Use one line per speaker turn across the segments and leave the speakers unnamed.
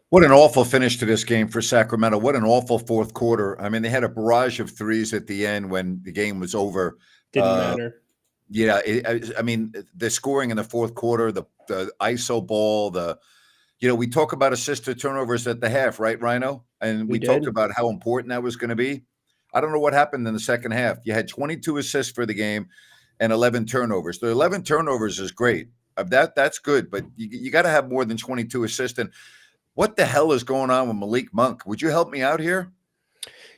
What an awful finish to this game for Sacramento. What an awful fourth quarter. I mean, they had a barrage of threes at the end when the game was over.
Didn't matter.
Yeah, I mean, the scoring in the fourth quarter, the ISO ball, we talk about assisted turnovers at the half, right, Ryno? And we talked about how important that was going to be. I don't know what happened in the second half. You had 22 assists for the game and 11 turnovers. The 11 turnovers is great. That's good, but you got to have more than 22 assists. And what the hell is going on with Malik Monk? Would you help me out here?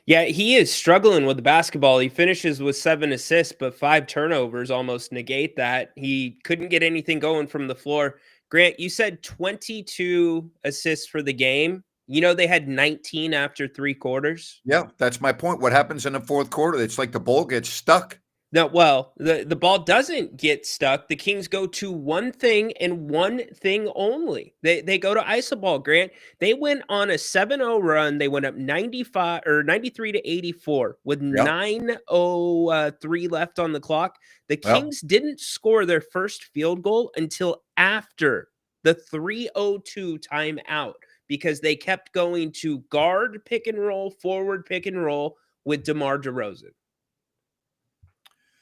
Yeah, he is struggling with the basketball. He finishes with 7 assists, but 5 turnovers almost negate that. He couldn't get anything going from the floor. Grant, you said 22 assists for the game. You know, they had 19 after 3 quarters.
Yeah, that's my point. What happens in the fourth quarter? It's like the ball gets stuck.
No, well, the ball doesn't get stuck. The Kings go to one thing and one thing only. They go to iso ball, Grant. They went on a 7-0 run. They went up 95 or 93 to 84 with 9:03 left on the clock. The Kings didn't score their first field goal until after the 3:02 timeout because they kept going to guard pick and roll, forward pick and roll with DeMar DeRozan.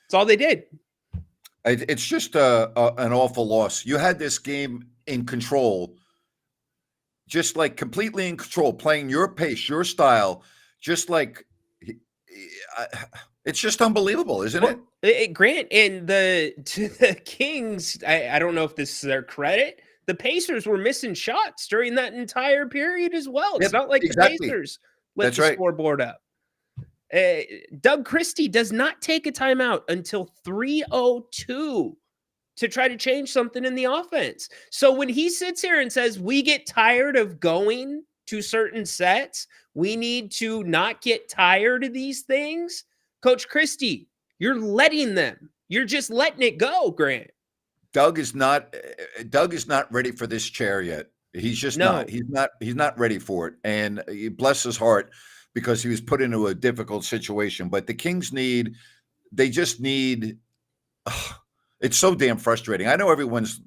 That's all they did.
It's just an awful loss. You had this game in control, just like completely in control, playing your pace, your style, just like it's just unbelievable, isn't it?
Grant, and to the Kings, I don't know if this is their credit. The Pacers were missing shots during that entire period as well. It's not like the Pacers lit the scoreboard up. Doug Christie does not take a timeout until 3:02 to try to change something in the offense. So when he sits here and says, we get tired of going to certain sets, we need to not get tired of these things. Coach Christie, you're letting them. You're just letting it go, Grant.
Doug is not ready for this chair yet. He's just not. He's not ready for it. And bless his heart, because he was put into a difficult situation. But the Kings just need, it's so damn frustrating. I know everyone's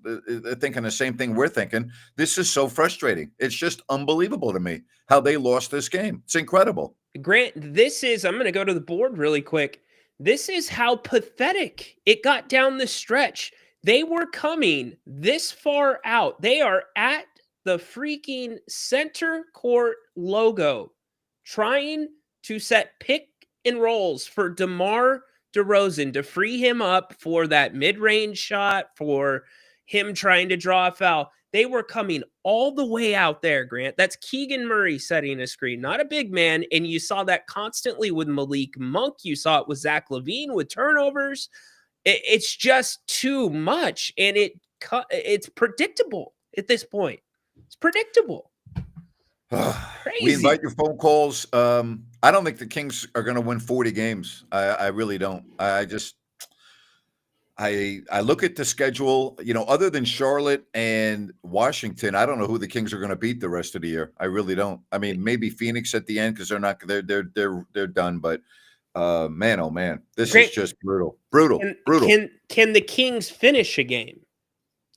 thinking the same thing we're thinking. This is so frustrating. It's just unbelievable to me how they lost this game. It's incredible.
Grant, I'm going to go to the board really quick. This is how pathetic it got down the stretch. They were coming this far out. They are at the freaking center court logo, trying to set pick and rolls for DeMar DeRozan to free him up for that mid-range shot, for him trying to draw a foul. They were coming all the way out there, Grant. That's Keegan Murray setting a screen, not a big man. And you saw that constantly with Malik Monk. You saw it with Zach LaVine with turnovers. It's just too much. And it's predictable at this point. It's predictable.
We invite your phone calls. I don't think the Kings are going to win 40 games. I really don't. I look at the schedule, other than Charlotte and Washington, I don't know who the Kings are going to beat the rest of the year. I really don't. I mean, maybe Phoenix at the end because they're done. But man, oh man, this is just brutal.
Can the Kings finish a game,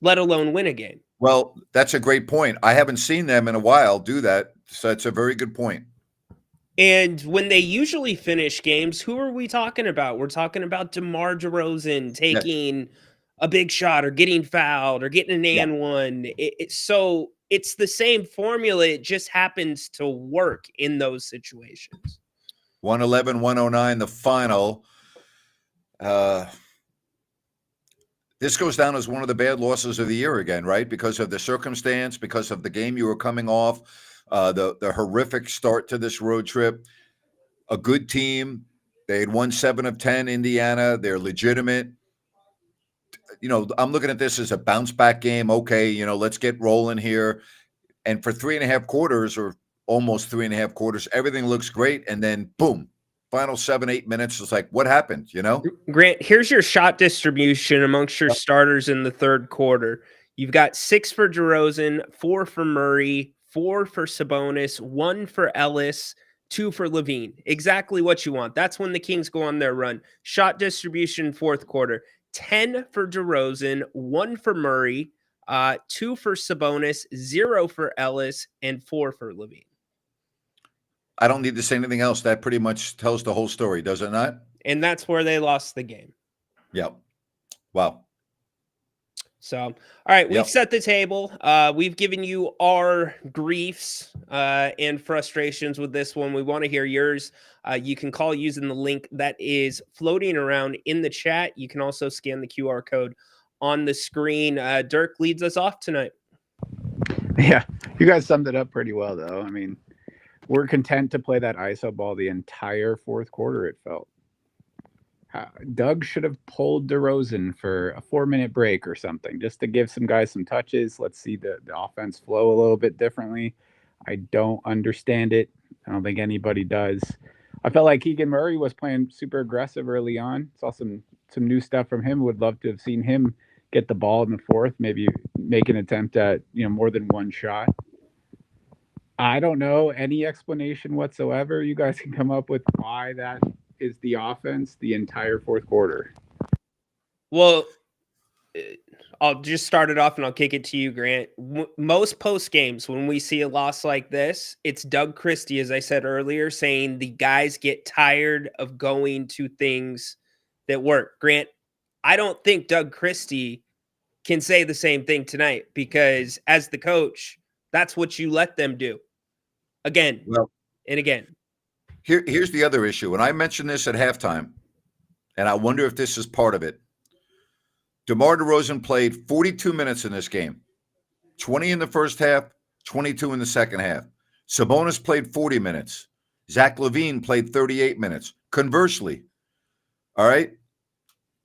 let alone win a game?
Well, that's a great point. I haven't seen them in a while do that, so it's a very good point.
And when they usually finish games, who are we talking about? We're talking about DeMar DeRozan taking a big shot or getting fouled or getting an and one. So it's the same formula. It just happens to work in those situations.
111-109, the final. This goes down as one of the bad losses of the year again, right? Because of the circumstance, because of the game you were coming off, the horrific start to this road trip. A good team. They had won 7 of 10, Indiana. They're legitimate. I'm looking at this as a bounce back game. Okay, let's get rolling here. And for 3.5 quarters or almost 3.5 quarters, everything looks great. And then boom. Final 7-8 minutes. It's like, what happened?
Grant, here's your shot distribution amongst your starters in the third quarter. You've got 6 for DeRozan, 4 for Murray, 4 for Sabonis, 1 for Ellis, 2 for LaVine. Exactly what you want. That's when the Kings go on their run. Shot distribution fourth quarter. 10 for DeRozan, 1 for Murray, 2 for Sabonis, 0 for Ellis, and 4 for Levine.
I don't need to say anything else. That pretty much tells the whole story, does it not?
And that's where they lost the game.
Yep. Wow.
So, all right, we've
Yep.
set the table. We've given you our griefs and frustrations with this one. We want to hear yours. You can call using the link that is floating around in the chat. You can also scan the QR code on the screen. Dirk leads us off tonight.
Yeah, you guys summed it up pretty well, though. I mean, we're content to play that ISO ball the entire fourth quarter, it felt. Doug should have pulled DeRozan for a 4-minute break or something, just to give some guys some touches. Let's see the offense flow a little bit differently. I don't understand it. I don't think anybody does. I felt like Keegan Murray was playing super aggressive early on. Saw some new stuff from him. Would love to have seen him get the ball in the fourth, maybe make an attempt at more than one shot. I don't know any explanation whatsoever you guys can come up with why that is the offense the entire fourth quarter.
Well, I'll just start it off and I'll kick it to you, Grant. Most post games, when we see a loss like this, it's Doug Christie, as I said earlier, saying the guys get tired of going to things that work. Grant, I don't think Doug Christie can say the same thing tonight, because as the coach, that's what you let them do again and again.
Here's the other issue, and I mentioned this at halftime, and I wonder if this is part of it. DeMar DeRozan played 42 minutes in this game, 20 in the first half, 22 in the second half. Sabonis played 40 minutes. Zach LaVine played 38 minutes. Conversely, all right,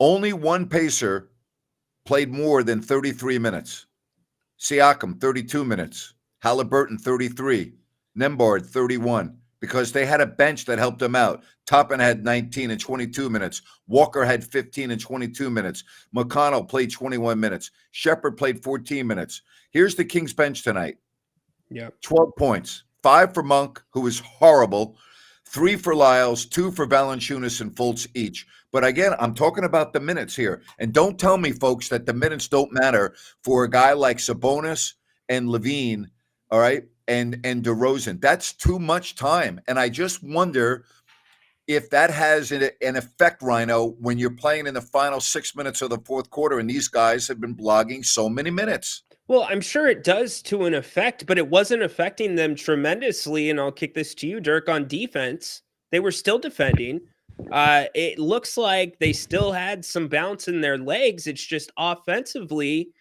only one Pacer played more than 33 minutes. Siakam, 32 minutes. Halliburton, 33. Nembhard, 31. Because they had a bench that helped them out. Toppin had 19 and 22 minutes. Walker had 15 and 22 minutes. McConnell played 21 minutes. Shepard played 14 minutes. Here's the Kings bench tonight. 12 points. 5 for Monk, who was horrible. 3 for Lyles, 2 for Valanciunas and Fultz each. But again, I'm talking about the minutes here. And don't tell me, folks, that the minutes don't matter for a guy like Sabonis and Levine, all right, and DeRozan. That's too much time. And I just wonder if that has an effect, Ryno, when you're playing in the final 6 minutes of the fourth quarter and these guys have been blogging so many minutes.
Well, I'm sure it does to an effect, but it wasn't affecting them tremendously. And I'll kick this to you, Dirk, on defense. They were still defending. It looks like they still had some bounce in their legs. It's just offensively,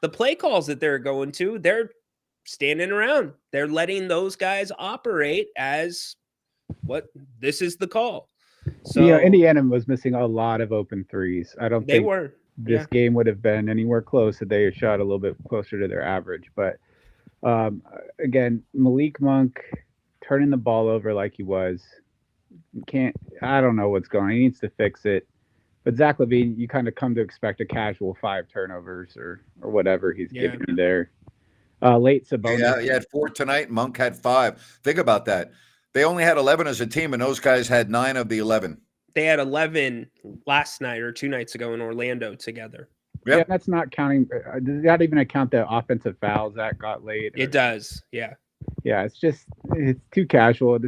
the play calls that they're going to, they're standing around. They're letting those guys operate as what this is the call. So
Indiana was missing a lot of open threes. I don't think this game would have been anywhere close if they had shot a little bit closer to their average. But again, Malik Monk turning the ball over like he was. I don't know what's going on. He needs to fix it. But Zach LaVine, you kind of come to expect a casual 5 turnovers or whatever he's giving you there. Late Sabonis.
Yeah, he had 4 tonight. Monk had 5. Think about that. They only had 11 as a team, and those guys had 9 of the 11.
They had 11 last night or 2 nights ago in Orlando together.
Yep.
Yeah, that's not counting. Does that even account the offensive fouls that got late?
It does, yeah.
Yeah, it's too casual.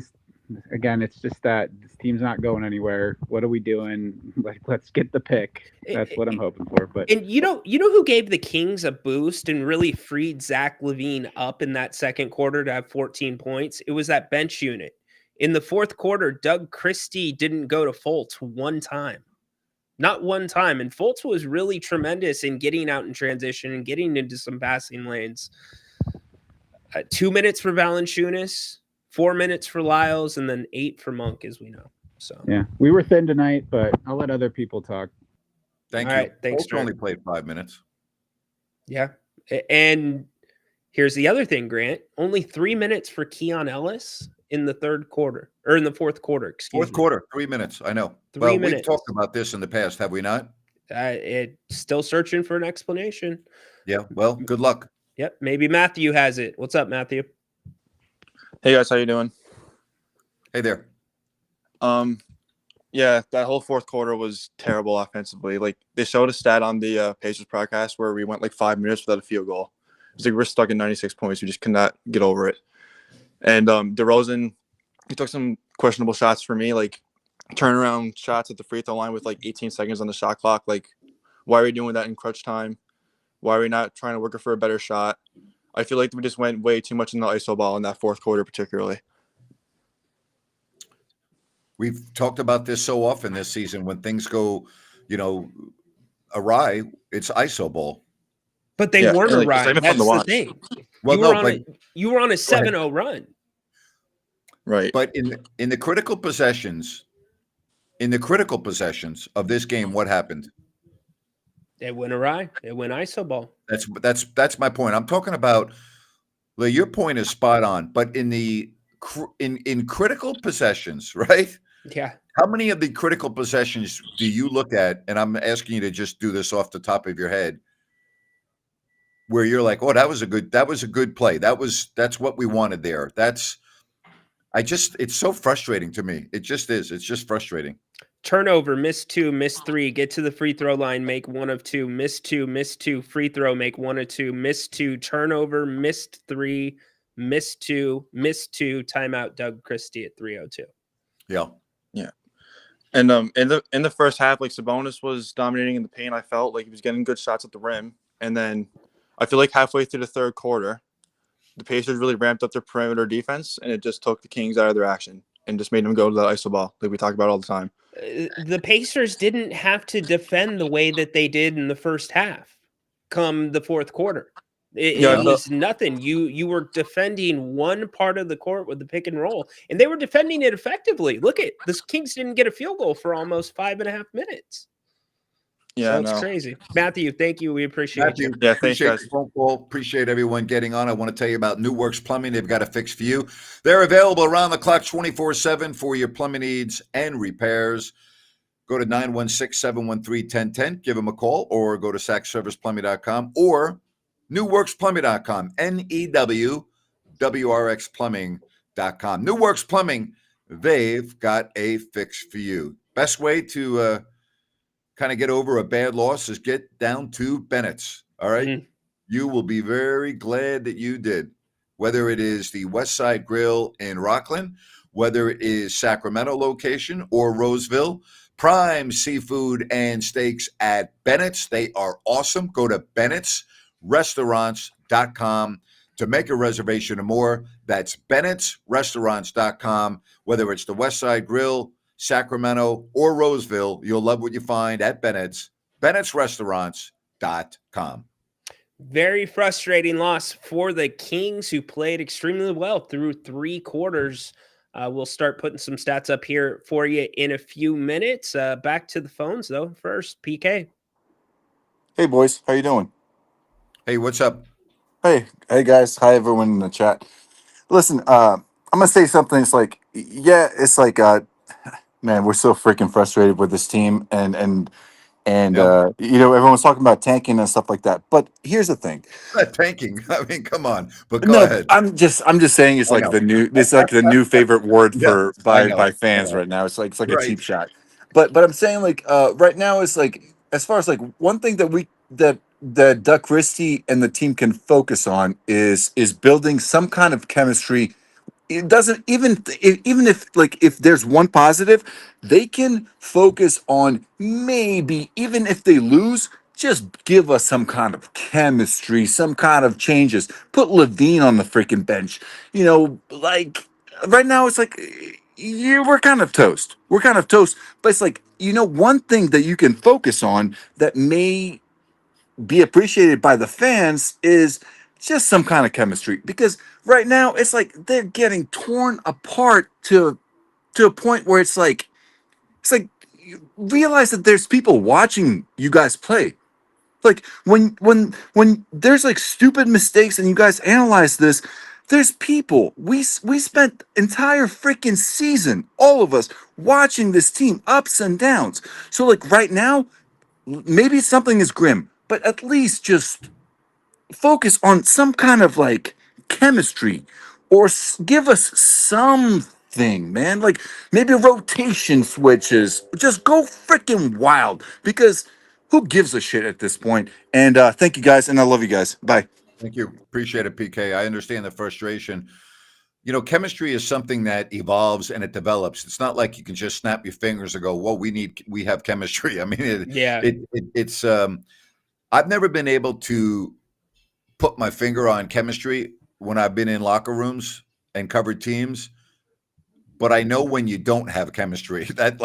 Again, it's just that this team's not going anywhere. What are we doing? Like, let's get the pick. That's what I'm hoping for. But
you know who gave the Kings a boost and really freed Zach LaVine up in that second quarter to have 14 points? It was that bench unit. In the fourth quarter, Doug Christie didn't go to Fultz one time. Not one time. And Fultz was really tremendous in getting out in transition and getting into some passing lanes. 2 minutes for Valanciunas, 4 minutes for Lyles, and then 8 for Monk, as we know. So
yeah, we were thin tonight, but I'll let other people talk.
Thank you.
All right, thanks,
Fultz only played 5 minutes.
Yeah. And here's the other thing, Grant. Only 3 minutes for Keon Ellis in the third quarter, or in the fourth quarter, excuse me.
Quarter, 3 minutes. I know.
3 minutes.
We've talked about this in the past, have we not?
It's still searching for an explanation.
Yeah. Well, good luck.
Yep. Maybe Matthew has it. What's up, Matthew?
Hey guys, how you doing?
Hey there.
Yeah, that whole fourth quarter was terrible offensively. Like they showed a stat on the Pacers podcast where we went like 5 minutes without a field goal. It's like we're stuck at 96 points. We just cannot get over it. And DeRozan, he took some questionable shots for me, like turnaround shots at the free throw line with like 18 seconds on the shot clock. Like, why are we doing that in crunch time? Why are we not trying to work for a better shot? I feel like we just went way too much in the iso ball in that fourth quarter, particularly.
We've talked about this so often this season. When things go, awry, it's iso ball.
But they
Yeah,
weren't
and, like,
awry.
it's not even fun
That's
to
the
watch.
thing.
Well,
You were on a 7-0 run.
Right.
But in the critical possessions, of this game, what happened?
They went awry. They went iso ball.
That's my point. I'm talking about. Well, your point is spot on. But in critical possessions, right?
Yeah.
How many of the critical possessions do you look at? And I'm asking you to just do this off the top of your head, where you're like, "Oh, that was a good play. That's what we wanted there." It's so frustrating to me. It just is. It's just frustrating.
Turnover, miss 2, miss 3, get to the free throw line, make 1 of 2, miss 2, free throw, make 1 of 2, miss 2, turnover, missed 3, miss 2, timeout, Doug Christie at 3:02.
Yeah.
Yeah. And in the first half, like Sabonis was dominating in the paint. I felt like he was getting good shots at the rim. And then I feel like halfway through the third quarter, the Pacers really ramped up their perimeter defense, and it just took the Kings out of their action and just made them go to the iso ball like we talk about all the time.
The Pacers didn't have to defend the way that they did in the first half come the fourth quarter. It was nothing. You were defending one part of the court with the pick and roll, and they were defending it effectively. Look at this. Kings didn't get a field goal for almost 5.5 minutes.
Yeah,
so it's crazy. Matthew, thank you. We appreciate you.
Yeah, thanks,
Appreciate
guys.
the phone call. Appreciate everyone getting on. I want to tell you about New Works Plumbing. They've got a fix for you. They're available around the clock 24/7 for your plumbing needs and repairs. Go to 916-713-1010. Give them a call or go to sackserviceplumbing.com or newworksplumbing.com. NEWWRXplumbing.com. New Works Plumbing, they've got a fix for you. Best way to kind of get over a bad loss is get down to Bennett's. All right. You will be very glad that you did. Whether it is the West Side Grill in Rockland, whether it is Sacramento location or Roseville, prime seafood and steaks at Bennett's. They are awesome. Go to Bennett'sRestaurants.com to make a reservation or more. That's Bennett'sRestaurants.com. Whether it's the West Side Grill, Sacramento, or Roseville, you'll love what you find at Bennett's. Bennett'sRestaurants.com.
Very frustrating loss for the Kings, who played extremely well through 3 quarters. We'll start putting some stats up here for you in a few minutes. Back to the phones, though. First, PK.
Hey, boys. How you doing?
Hey, what's up?
Hey, guys. Hi, everyone in the chat. Listen, I'm going to say something. It's like, man, we're so freaking frustrated with this team. And everyone's talking about tanking and stuff like that. But here's the thing.
Not tanking. I mean, come on. But go
No,
ahead.
I'm just saying it's like the new favorite word by fans right now. It's like a cheap shot. But I'm saying right now it's like, as far as like one thing that Duck Christie and the team can focus on is building some kind of chemistry. It doesn't even if there's one positive, they can focus on, maybe even if they lose, just give us some kind of chemistry, some kind of changes. Put Levine on the freaking bench. Like right now it's like, we're kind of toast. But it's like, one thing that you can focus on that may be appreciated by the fans is just some kind of chemistry, because right now it's like they're getting torn apart to a point where it's like you realize that there's people watching you guys play. Like when there's like stupid mistakes and you guys analyze this, there's people. We spent entire freaking season, all of us, watching this team ups and downs. So like right now, maybe something is grim, but at least just focus on some kind of like chemistry, or give us something something, man. Like maybe rotation switches. Just go freaking wild because who gives a shit at this point? And thank you guys, and I love you guys. Bye.
Thank you. Appreciate it, PK. I understand the frustration. Chemistry is something that evolves and it develops. It's not like you can just snap your fingers and go, "Well, we have chemistry." I mean,
Yeah.
it's I've never been able to put my finger on chemistry when I've been in locker rooms and covered teams, but I know when you don't have chemistry. That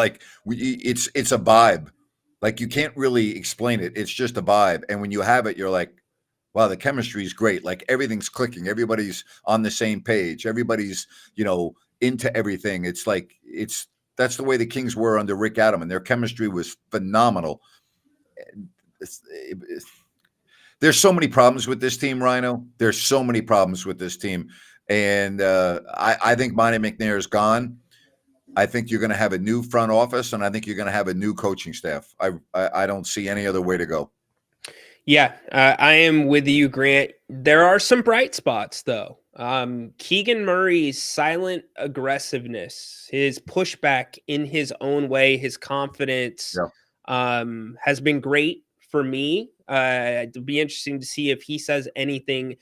it's a vibe. Like you can't really explain it. It's just a vibe. And when you have it, you're like, wow, the chemistry is great. Like everything's clicking. Everybody's on the same page. Everybody's, into everything. That's the way the Kings were under Rick Adam, and their chemistry was phenomenal. There's so many problems with this team, Ryno. There's so many problems with this team. And I think Monty McNair is gone. I think you're going to have a new front office, and I think you're going to have a new coaching staff. I don't see any other way to go.
Yeah, I am with you, Grant. There are some bright spots, though. Keegan Murray's silent aggressiveness, his pushback in his own way, his confidence has been great for me. It'll be interesting to see if he says anything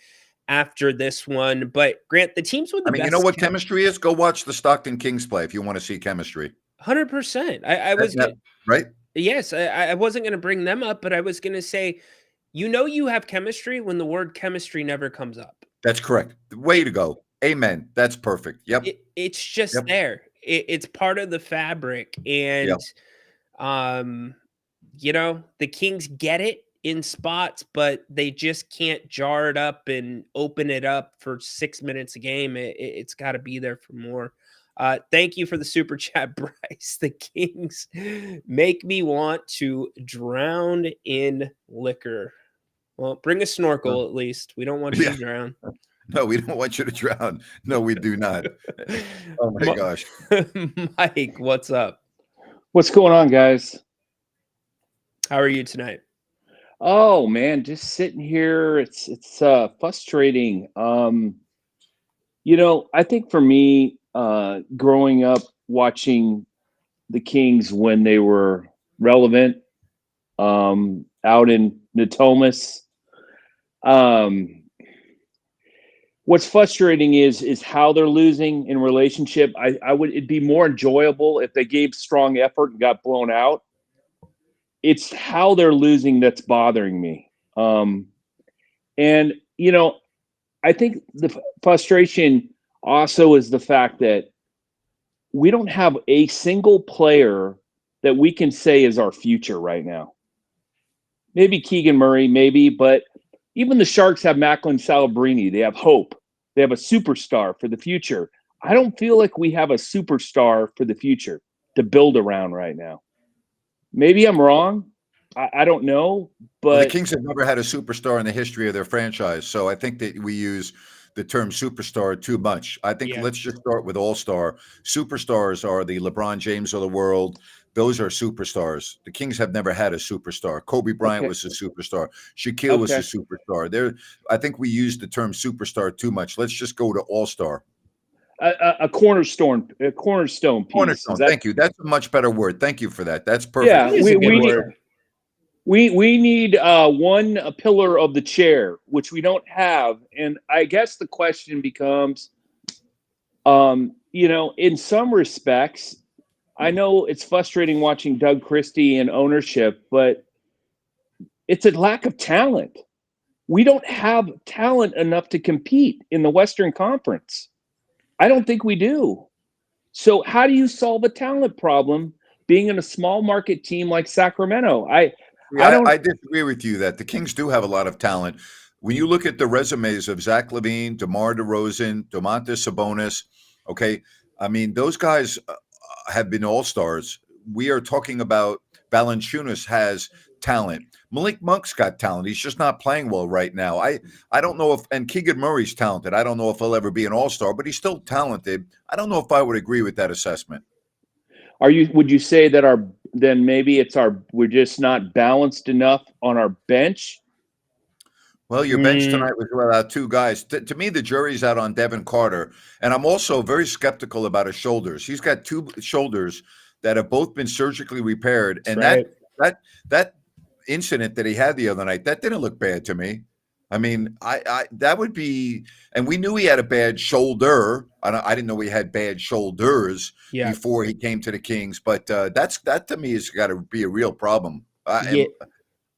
after this one. But Grant, the teams with the best,
you know what chemistry is? Go watch the Stockton Kings play if you want to see chemistry.
100%. I was
right.
Yes, I wasn't going to bring them up, but I was going to say, you have chemistry when the word chemistry never comes up.
That's correct. Way to go. Amen. That's perfect. Yep.
It's just there. It's part of the fabric. And, the Kings get it in spots, but they just can't jar it up and open it up for 6 minutes a game. It's got to be there for more. Thank you for the super chat, Bryce. The Kings make me want to drown in liquor. Well, bring a snorkel at least. We don't want you to drown.
No, we don't want you to drown. No, we do not. Oh my gosh.
Mike, what's up?
What's going on, guys?
How are you tonight?
Oh man, just sitting here. It's frustrating. I think for me, growing up watching the Kings when they were relevant, out in Natomas. What's frustrating is how they're losing in relationship. It'd be more enjoyable if they gave strong effort and got blown out. It's how they're losing that's bothering me. I think the frustration also is the fact that we don't have a single player that we can say is our future right now. Maybe Keegan Murray, maybe, but even the Sharks have Macklin Salabrini. They have hope. They have a superstar for the future. I don't feel like we have a superstar for the future to build around right now. Maybe I'm wrong. I don't know, but
well, the Kings have never had a superstar in the history of their franchise. So I think that we use the term superstar too much. I think let's just start with all-star. Superstars are the LeBron James of the world. Those are superstars. The Kings have never had a superstar. Kobe Bryant was a superstar. Shaquille was a superstar. I think we use the term superstar too much. Let's just go to all-star.
A cornerstone piece.
Cornerstone. Thank you. That's a much better word. Thank you for that. That's perfect.
Yeah, we need one pillar of the chair, which we don't have. And I guess the question becomes, in some respects, I know it's frustrating watching Doug Christie and ownership, but it's a lack of talent. We don't have talent enough to compete in the Western Conference. I don't think we do. So how do you solve a talent problem being in a small market team like Sacramento? I
disagree with you that the Kings do have a lot of talent. When you look at the resumes of Zach LaVine, DeMar DeRozan, Domantas Sabonis, okay, I mean, those guys have been all-stars. We are talking about Valanciunas has talent. Malik Monk's got talent. He's just not playing well right now. I don't know and Keegan Murray's talented. I don't know if he'll ever be an all-star, but he's still talented. I don't know if I would agree with that assessment.
Would you say that we're just not balanced enough on our bench?
Well, your bench tonight was without two guys. To me, the jury's out on Devin Carter, and I'm also very skeptical about his shoulders. He's got two shoulders that have both been surgically repaired, and that incident that he had the other night, that didn't look bad to me. I mean, I that would be, and we knew he had a bad shoulder. I didn't know he had bad shoulders before he came to the Kings, but that to me has got to be a real problem.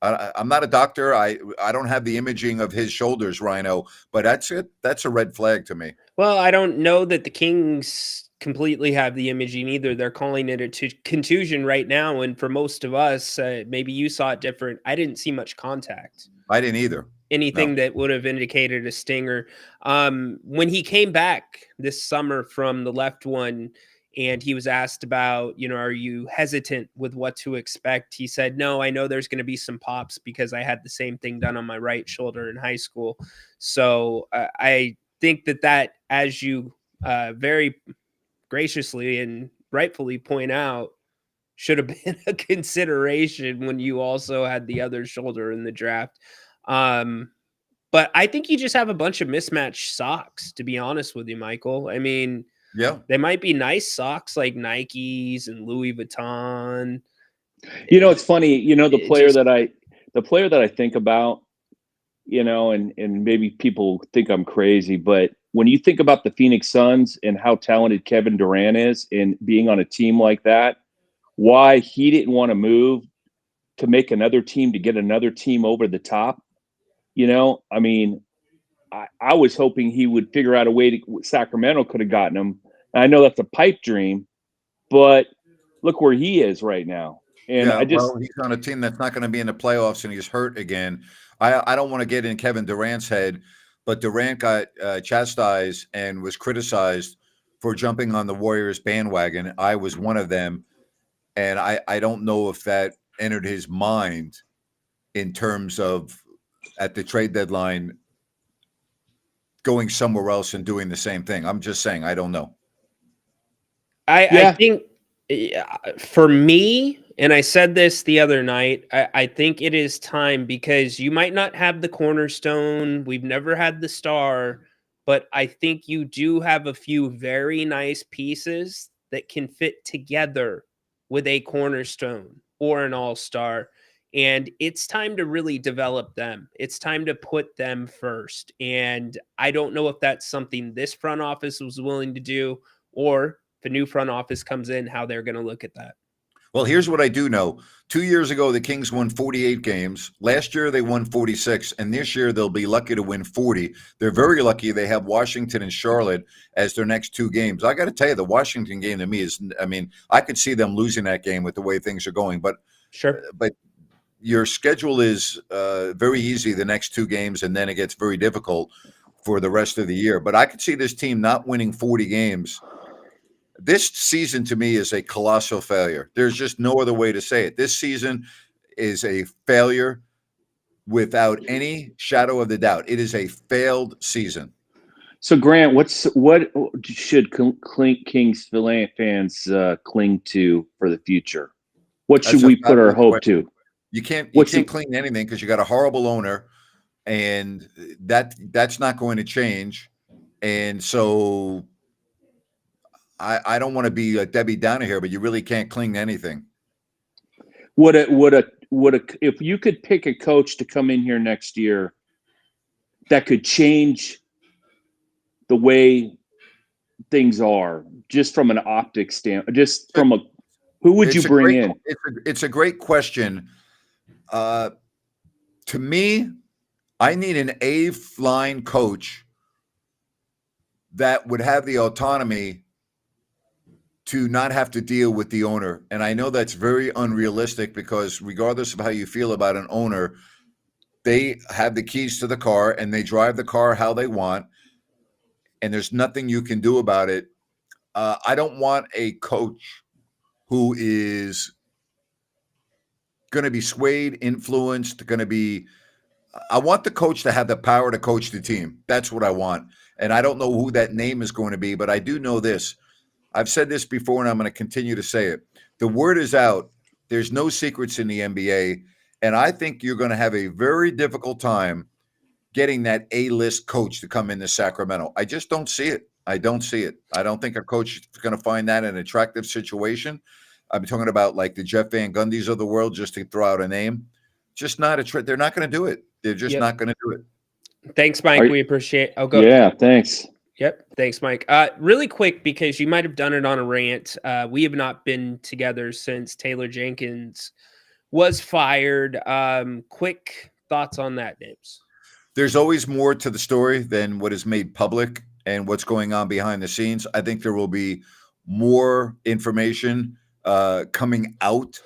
I'm not a doctor. I don't have the imaging of his shoulders, Ryno, but that's a red flag to me.
Well, I don't know that the Kings completely have the imaging either. They're calling it a contusion right now, and for most of us, maybe you saw it different. I didn't see much contact.
I didn't either.
Anything that would have indicated a stinger. When he came back this summer from the left one, and he was asked about, are you hesitant with what to expect? He said, no, I know there's going to be some pops because I had the same thing done on my right shoulder in high school. So I think that, as you very graciously and rightfully point out, should have been a consideration when you also had the other shoulder in the draft. But I think you just have a bunch of mismatched socks, to be honest with you, Michael. I mean, they might be nice socks like Nikes and Louis Vuitton.
It's funny, the player that I think about, and maybe people think I'm crazy, but when you think about the Phoenix Suns and how talented Kevin Durant is and being on a team like that, why he didn't want to move to make another team, to get another team over the top. I mean, I was hoping he would figure out a way to Sacramento could have gotten him. And I know that's a pipe dream, but look where he is right now. And
he's on a team that's not going to be in the playoffs, and he's hurt again. I don't want to get in Kevin Durant's head, but Durant got chastised and was criticized for jumping on the Warriors bandwagon. I was one of them, and I don't know if that entered his mind in terms of at the trade deadline going somewhere else and doing the same thing. I'm just saying, I don't know.
I think for me, and I said this the other night, I think it is time, because you might not have the cornerstone. We've never had the star, but I think you do have a few very nice pieces that can fit together with a cornerstone or an all-star. And it's time to really develop them. It's time to put them first. And I don't know if that's something this front office was willing to do, or if a new front office comes in, how they're going to look at that.
Well, here's what I do know. 2 years ago, the Kings won 48 games. Last year, they won 46. And this year, they'll be lucky to win 40. They're very lucky they have Washington and Charlotte as their next two games. I got to tell you, the Washington game to me is, I could see them losing that game with the way things are going. But your schedule is very easy the next two games, and then it gets very difficult for the rest of the year. But I could see this team not winning 40 games. This season, to me, is a colossal failure. There's just no other way to say it. This season is a failure without any shadow of the doubt. It is a failed season.
So, Grant, what should Kings fans cling to for the future? What should we put our hope to?
You can't cling to anything because you got a horrible owner, and that's not going to change. And so I don't want to be a Debbie Downer here, but you really can't cling to anything.
If you could pick a coach to come in here next year that could change the way things are, just from an optics standpoint, who would you bring in?
It's a great question. To me, I need an A-line coach that would have the autonomy to not have to deal with the owner. And I know that's very unrealistic, because regardless of how you feel about an owner, they have the keys to the car and they drive the car how they want, and there's nothing you can do about it. I don't want a coach who is going to be swayed, influenced, I want the coach to have the power to coach the team. That's what I want. And I don't know who that name is going to be, but I do know this. I've said this before, and I'm going to continue to say it. The word is out. There's no secrets in the NBA. And I think you're going to have a very difficult time getting that A-list coach to come into Sacramento. I just don't see it. I don't see it. I don't think a coach is going to find that an attractive situation. I'm talking about like the Jeff Van Gundys of the world, just to throw out a name. Just not they're not going to do it. They're just not going to do it.
Thanks, Mike. We appreciate. Oh, go.
Yeah, thanks.
Yep. Thanks, Mike. Really quick, because you might have done it on a rant. We have not been together since Taylor Jenkins was fired. Quick thoughts on that, Nibs.
There's always more to the story than what is made public and what's going on behind the scenes. I think there will be more information coming out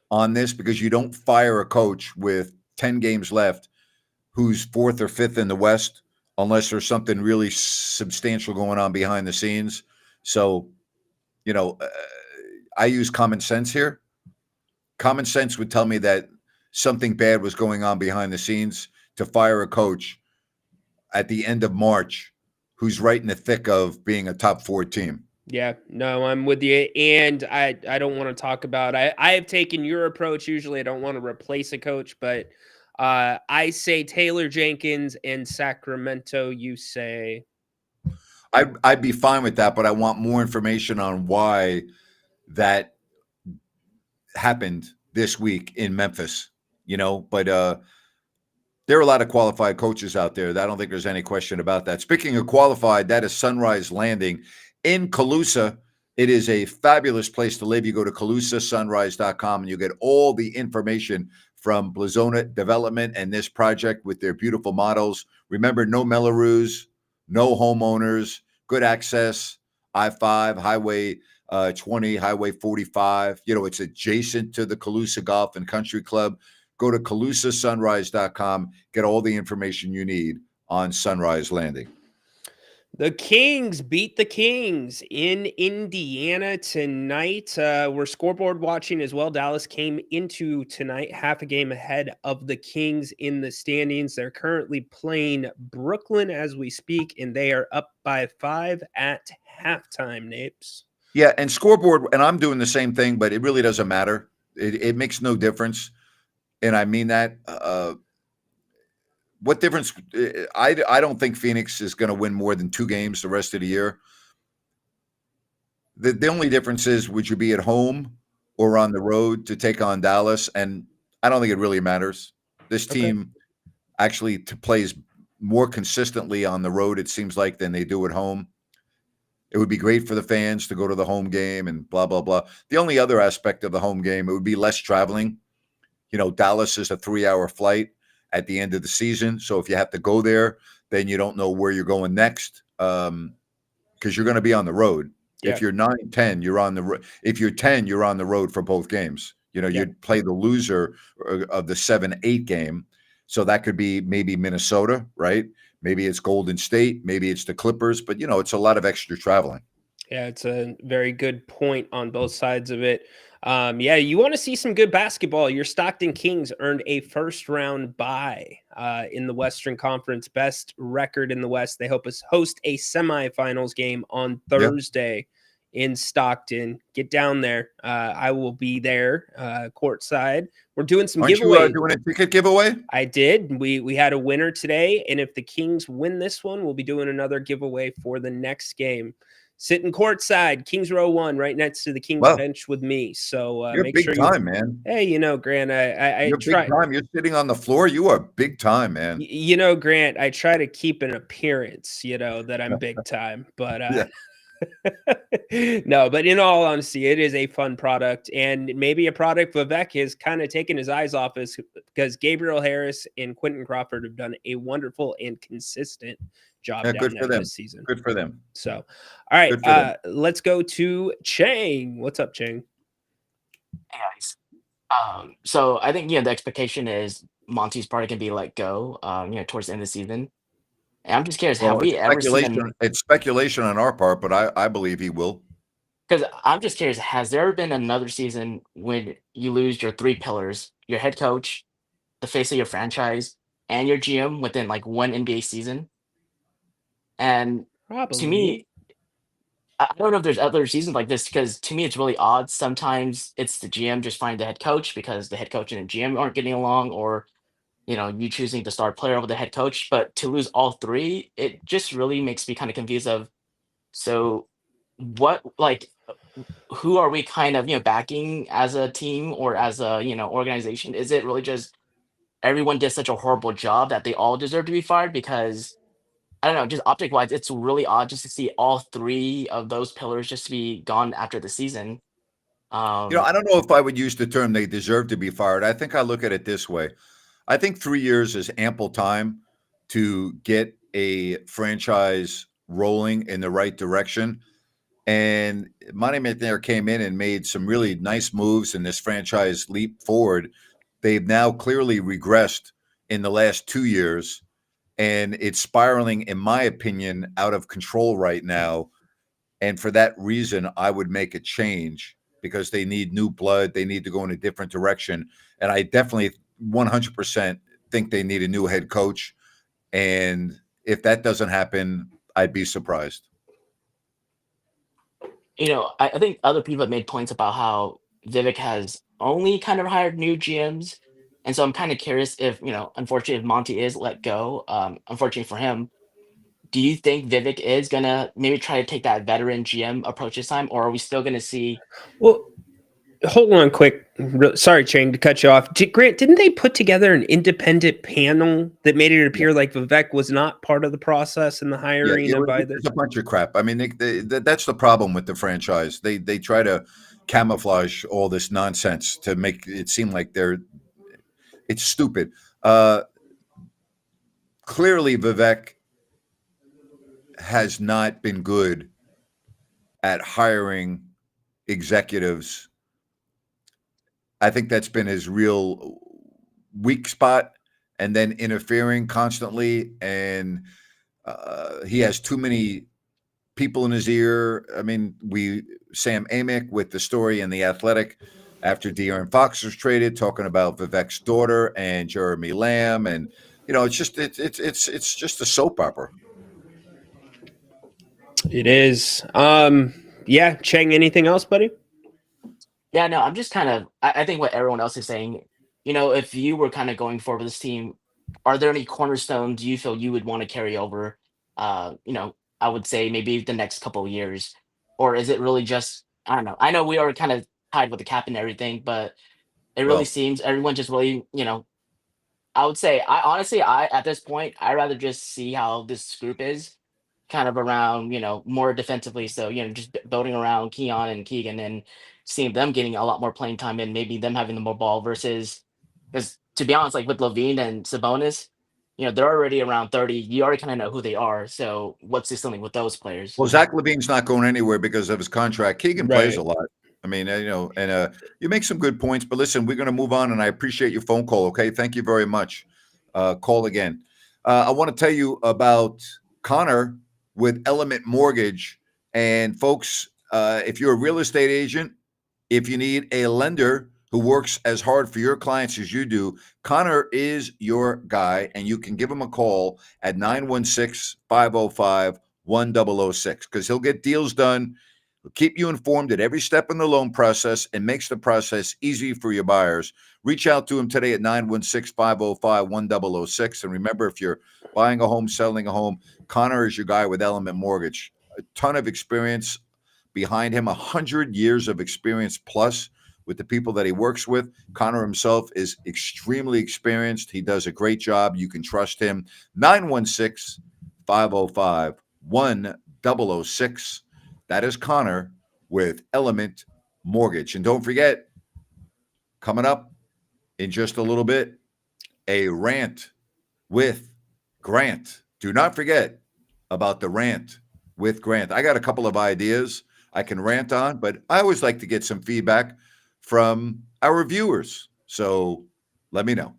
on this, because you don't fire a coach with 10 games left who's 4th or 5th in the West unless there's something really substantial going on behind the scenes. So, I use common sense here. Common sense would tell me that something bad was going on behind the scenes to fire a coach at the end of March who's right in the thick of being a top 4 team.
Yeah, no, I'm with you. And I don't want to talk about, I have taken your approach. Usually I don't want to replace a coach, but I say Taylor Jenkins and Sacramento. You say?
I'd be fine with that, but I want more information on why that happened this week in Memphis, but there are a lot of qualified coaches out there. I don't think there's any question about that. Speaking of qualified, that is Sunrise Landing in Calusa. It is a fabulous place to live. You go to CalusaSunrise.com and you get all the information from Blazona Development and this project with their beautiful models. Remember, no Mellorews, no homeowners, good access, I-5, Highway 20, Highway 45. It's adjacent to the Calusa Golf and Country Club. Go to CalusaSunrise.com, get all the information you need on Sunrise Landing.
The Kings beat the Kings in Indiana tonight. We're scoreboard watching as well. Dallas came into tonight half a game ahead of the Kings in the standings. They're currently playing Brooklyn as we speak, and they are up by 5 at halftime, Napes.
Yeah, and scoreboard, and I'm doing the same thing, but it really doesn't matter. It makes no difference, and I mean that. What difference? I don't think Phoenix is going to win more than 2 games the rest of the year. The only difference is, would you be at home or on the road to take on Dallas? And I don't think it really matters. This team actually plays more consistently on the road, it seems like, than they do at home. It would be great for the fans to go to the home game and blah, blah, blah. The only other aspect of the home game, it would be less traveling. Dallas is a 3-hour flight at the end of the season. So if you have to go there, then you don't know where you're going next, because you're going to be on the road. Yeah. If you're 9-10, you're on the road. If you're 10, you're on the road for both games. You'd play the loser of the 7-8 game. So that could be maybe Minnesota, right? Maybe it's Golden State. Maybe it's the Clippers. But, it's a lot of extra traveling.
Yeah, it's a very good point on both sides of it. You want to see some good basketball. Your Stockton Kings earned a first-round bye in the Western Conference, best record in the West. They hope us host a semifinals game on Thursday in Stockton. Get down there. I will be there courtside. We're doing some giveaways.
You doing a ticket giveaway?
I did. We had a winner today, and if the Kings win this one, we'll be doing another giveaway for the next game. Sitting courtside, Kings row 1, right next to the Kings bench with me. So
you're
make
big
sure
time, man.
Hey, Grant,
you're
try.
Big time. You're sitting on the floor. You are big time, man.
Grant, I try to keep an appearance, that I'm big time, but no. But in all honesty, it is a fun product, and maybe a product Vivek has kind of taken his eyes off us, because Gabriel Harris and Quentin Crawford have done a wonderful and consistent job down there this season.
Good for them.
So, all right, let's go to Chang. What's up, Chang?
Hey guys. So I think the expectation is Monty's probably gonna be let go. Towards the end of the season. And I'm just curious, have we ever seen?
It's speculation on our part, but I believe he will.
Because I'm just curious, has there been another season when you lose your 3 pillars, your head coach, the face of your franchise, and your GM within like one NBA season? And
probably.
To me, I don't know if there's other seasons like this, because to me it's really odd. Sometimes it's the GM just firing the head coach because the head coach and the GM aren't getting along, or you choosing the star player over the head coach. But to lose all three, it just really makes me kind of confused of, so what, like, who are we kind of, backing as a team or as a, organization? Is it really just everyone did such a horrible job that they all deserve to be fired? Because I don't know, just optic wise, it's really odd just to see all three of those pillars just to be gone after the season.
I don't know if I would use the term they deserve to be fired. I think I look at it this way. I think 3 years is ample time to get a franchise rolling in the right direction. And Monty McNair came in and made some really nice moves in this franchise leap forward. They've now clearly regressed in the last 2 years, and it's spiraling, in my opinion, out of control right now. And for that reason, I would make a change because they need new blood. They need to go in a different direction. And I definitely 100% think they need a new head coach. And if that doesn't happen, I'd be surprised.
I think other people have made points about how Vivek has only kind of hired new GMs. And so I'm kind of curious if, unfortunately, if Monty is let go, unfortunately for him, do you think Vivek is going to maybe try to take that veteran GM approach this time? Or are we still going to see?
Well, hold on quick. Sorry, Chang, to cut you off. Grant, didn't they put together an independent panel that made it appear like Vivek was not part of the process in the hiring of either?
It's a bunch of crap. I mean, that's the problem with the franchise. They try to camouflage all this nonsense to make it seem like it's stupid. Clearly, Vivek has not been good at hiring executives. I think that's been his real weak spot, and then interfering constantly. And he has too many people in his ear. I mean, Sam Amick with the story in The Athletic after De'Aaron Fox was traded, talking about Vivek's daughter and Jeremy Lamb, and it's just a soap opera.
It is. Yeah, Chang, anything else, buddy?
Yeah, no, I'm just kind of, I think what everyone else is saying, if you were kind of going forward with this team, are there any cornerstones you feel you would want to carry over? I would say maybe the next couple of years, or is it really just, I don't know. I know we are kind of tied with the cap and everything, but it really seems everyone just really, I would say, at this point, I'd rather just see how this group is kind of around, more defensively. So, just building around Keon and Keegan and seeing them getting a lot more playing time and maybe them having the more ball versus, because to be honest, like with Levine and Sabonis, they're already around 30. You already kind of know who they are. So what's the something with those players?
Well, Zach LaVine's not going anywhere because of his contract. Keegan plays a lot. I mean, and you make some good points, but listen, we're going to move on, and I appreciate your phone call. Okay. Thank you very much. Call again. I want to tell you about Connor with Element Mortgage. And folks, if you're a real estate agent, if you need a lender who works as hard for your clients as you do, Connor is your guy, and you can give him a call at 916-505-1006 because he'll get deals done. He'll keep you informed at every step in the loan process and makes the process easy for your buyers. Reach out to him today at 916-505-1006. And remember, if you're buying a home, selling a home, Connor is your guy with Element Mortgage. A ton of experience behind him, 100 years of experience plus with the people that he works with. Connor himself is extremely experienced. He does a great job. You can trust him. 916-505-1006. That is Connor with Element Mortgage. And don't forget, coming up in just a little bit, a rant with Grant. Do not forget about the rant with Grant. I got a couple of ideas I can rant on, but I always like to get some feedback from our viewers. So let me know.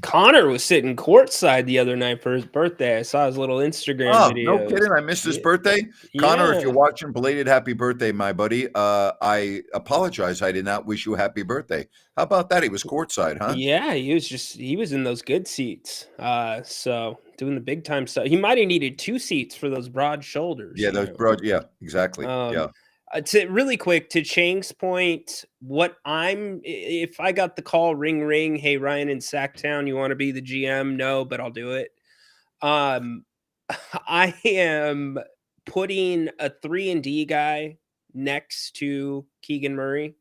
Connor was sitting courtside the other night for his birthday. I saw his little Instagram video.
No kidding. I missed his birthday. Connor, if you're watching, belated happy birthday, my buddy. I apologize. I did not wish you a happy birthday. How about that? He was courtside, huh?
Yeah, he was in those good seats. So doing the big time stuff. He might have needed 2 seats for those broad shoulders.
Yeah, those broad. Yeah, exactly. Yeah.
To really quick to Chang's point, if I got the call, ring ring, hey Ryan in Sacktown, you want to be the GM? No, but I'll do it. I am putting a 3-and-D guy next to Keegan Murray,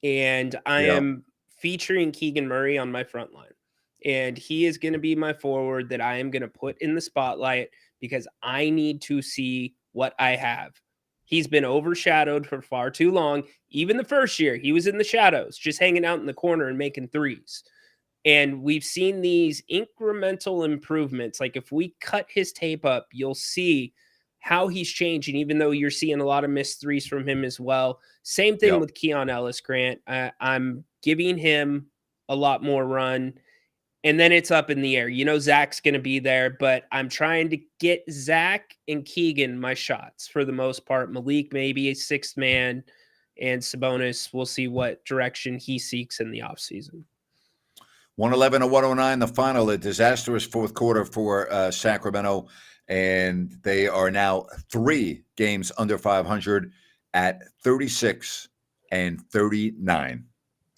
and I am featuring Keegan Murray on my front line. And he is going to be my forward that I am going to put in the spotlight because I need to see what I have. He's been overshadowed for far too long. Even the first year, he was in the shadows, just hanging out in the corner and making threes. And we've seen these incremental improvements. Like if we cut his tape up, you'll see how he's changing, even though you're seeing a lot of missed threes from him as well. Same thing with Keon Ellis, Grant. I'm giving him a lot more run. And then it's up in the air. You know, Zach's going to be there, but I'm trying to get Zach and Keegan my shots for the most part. Malik, maybe a sixth man, and Sabonis, we'll see what direction he seeks in the offseason.
111-109, the final, a disastrous fourth quarter for Sacramento, and they are now 3 games under 500 at 36-39.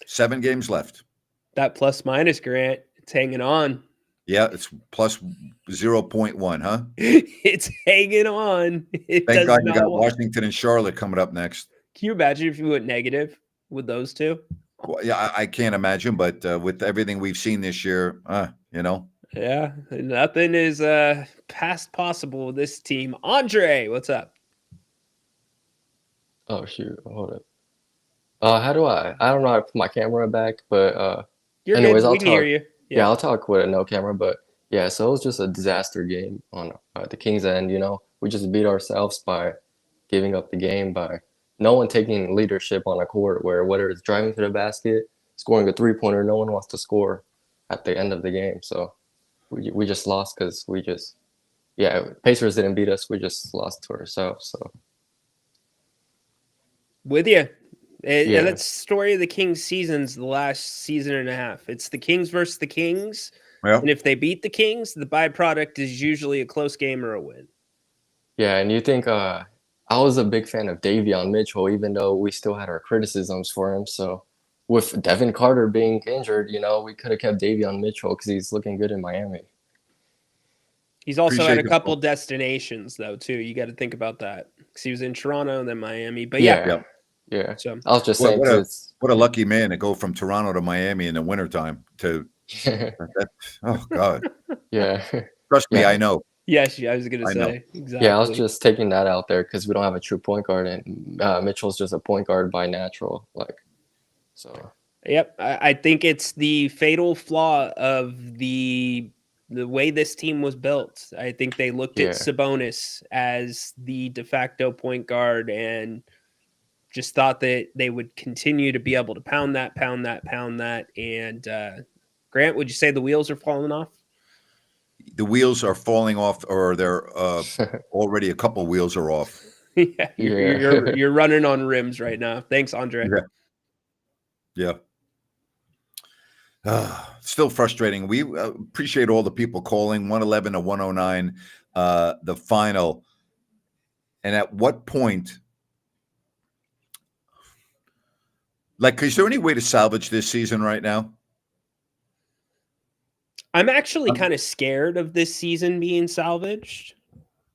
7 games left.
That plus minus, Grant, it's hanging on.
Yeah, it's plus 0.1, huh?
It's hanging on.
Thank God you got Washington and Charlotte coming up next.
Can you imagine if you went negative with those two?
Well, yeah, I can't imagine, but with everything we've seen this year, you know.
Yeah, nothing is past possible with this team. Andre, what's up?
Oh, shoot. Hold up. How do I don't know how to put my camera back, but
You're
anyways,
good. We
I'll
can
talk.
hear you.
Yeah, I'll talk with no camera, but yeah, so it was just a disaster game on the Kings' end. You know, we just beat ourselves by giving up the game, by no one taking leadership on a court where whether it's driving to the basket, scoring a three-pointer, no one wants to score at the end of the game. So we just lost because Pacers didn't beat us. We just lost to ourselves. So
with you.
Yeah.
That's the story of the Kings seasons, the last season and a half. It's the Kings versus the Kings.
Yeah.
And if they beat the Kings, the byproduct is usually a close game or a win.
Yeah, and you think I was a big fan of Davion Mitchell, even though we still had our criticisms for him. So with Devin Carter being injured, you know, we could have kept Davion Mitchell because he's looking good in Miami.
He's also had a couple destinations, though, too. You got to think about that. Because he was in Toronto and then Miami. But
Yeah. So I was just saying,
what a lucky man to go from Toronto to Miami in the wintertime to oh God.
Yeah.
Trust me, I know.
Yes, I was gonna say exactly.
Yeah, I was just taking that out there because we don't have a true point guard, and Mitchell's just a point guard by natural, so.
Yep, I think it's the fatal flaw of the way this team was built. I think they looked at Sabonis as the de facto point guard and just thought that they would continue to be able to pound that. And Grant, would you say the wheels are falling off?
The wheels are falling off, or they're already a couple wheels are off.
You're running on rims right now. Thanks, Andre.
Yeah. Still frustrating. We appreciate all the people calling. 111-109, the final. And at what point? Is there any way to salvage this season right now?
I'm actually kind of scared of this season being salvaged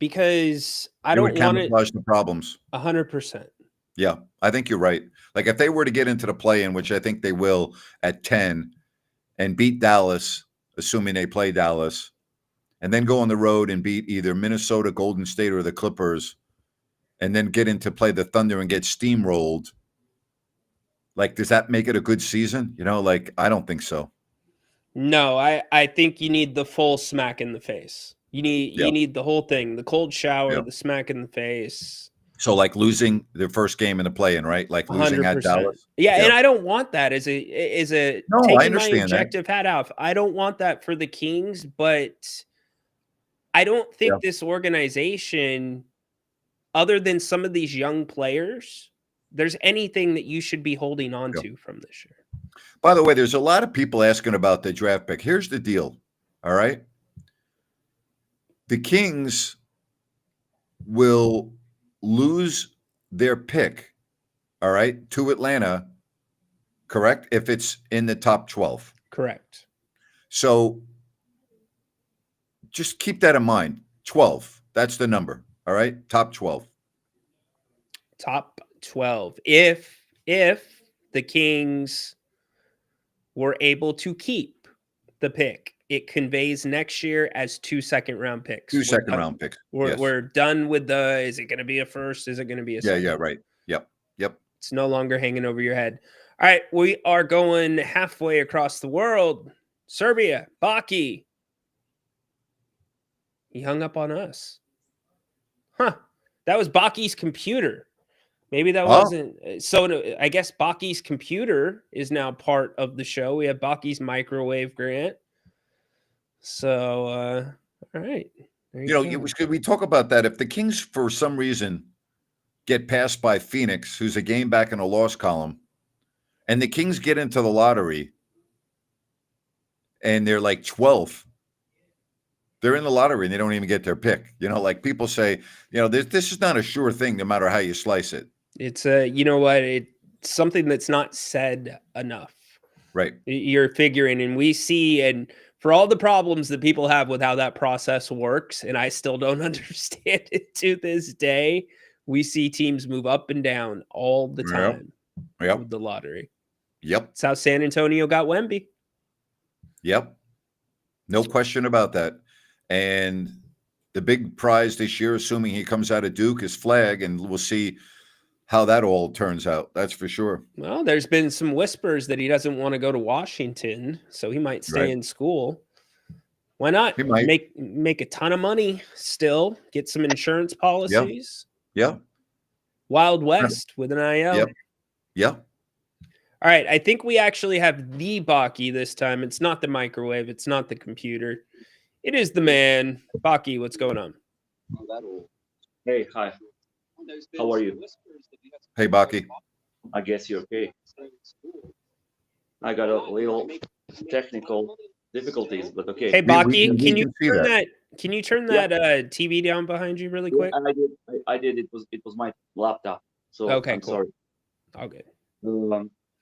because I don't want to
camouflage the problems.
100%.
Yeah, I think you're right. Like if they were to get into the play-in, which I think they will at 10, and beat Dallas, assuming they play Dallas, and then go on the road and beat either Minnesota, Golden State, or the Clippers, and then get into play the Thunder and get steamrolled. Does that make it a good season? I don't think so. No,
I think you need the full smack in the face. You need the whole thing, the cold shower, the smack in the face.
So losing their first game in the play-in, right? Losing 100%. At Dallas.
Yeah, and I don't want that as a
no,
taking
I understand
my objective hat off. I don't want that for the Kings, but I don't think this organization, other than some of these young players, there's anything that you should be holding on to from this year.
By the way, there's a lot of people asking about the draft pick. Here's the deal, all right? The Kings will lose their pick, all right, to Atlanta, correct? If it's in the top 12.
Correct.
So just keep that in mind. 12. That's the number. All right. Top 12.
Top 12. If the Kings were able to keep the pick, it conveys next year as 2 second-round picks.
Two second-round picks.
We're done with the, is it going to be a first? Is it going to be a second?
Yeah, right. Yep.
It's no longer hanging over your head. All right, we are going halfway across the world. Serbia, Baki. He hung up on us. Huh. That was Baki's computer. Maybe that wasn't. So I guess Baki's computer is now part of the show. We have Baki's microwave, Grant. So, all right.
We talk about that. If the Kings, for some reason, get passed by Phoenix, who's a game back in a loss column, and the Kings get into the lottery and they're like 12th, they're in the lottery and they don't even get their pick. Like people say, this is not a sure thing no matter how you slice it.
It's it's something that's not said enough.
Right.
You're figuring, and we see, and for all the problems that people have with how that process works, and I still don't understand it to this day, we see teams move up and down all the time with the lottery.
Yep.
That's how San Antonio got Wemby.
Yep. No question about that. And the big prize this year, assuming he comes out of Duke, is Flag, and we'll see how that all turns out. That's for sure.
Well, there's been some whispers that he doesn't want to go to Washington, so he might stay in school. Why not?
He might
make a ton of money still, get some insurance policies.
Yeah.
Wild West with an IL.
Yep.
All right, I think we actually have the Baki this time. It's not the microwave. It's not the computer. It is the man. Baki, what's going on?
Hey, hi. How are you?
Hey, Baki.
I guess you're okay. I got a little technical difficulties, but okay.
Hey, Baki, can you turn that TV down behind you really quick?
I did. It was my laptop. So
okay,
I'm
cool.
sorry.
All good.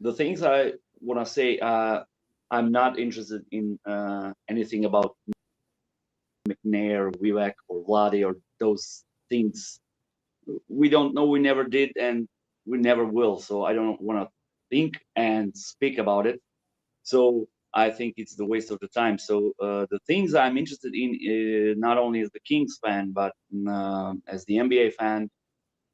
The things I want to say, I'm not interested in anything about McNair, Vivek, or Vlade, or those things. We don't know. We never did, and we never will. So I don't want to think and speak about it. So I think it's the waste of the time. So the things I'm interested in, not only as the Kings fan, but as the NBA fan,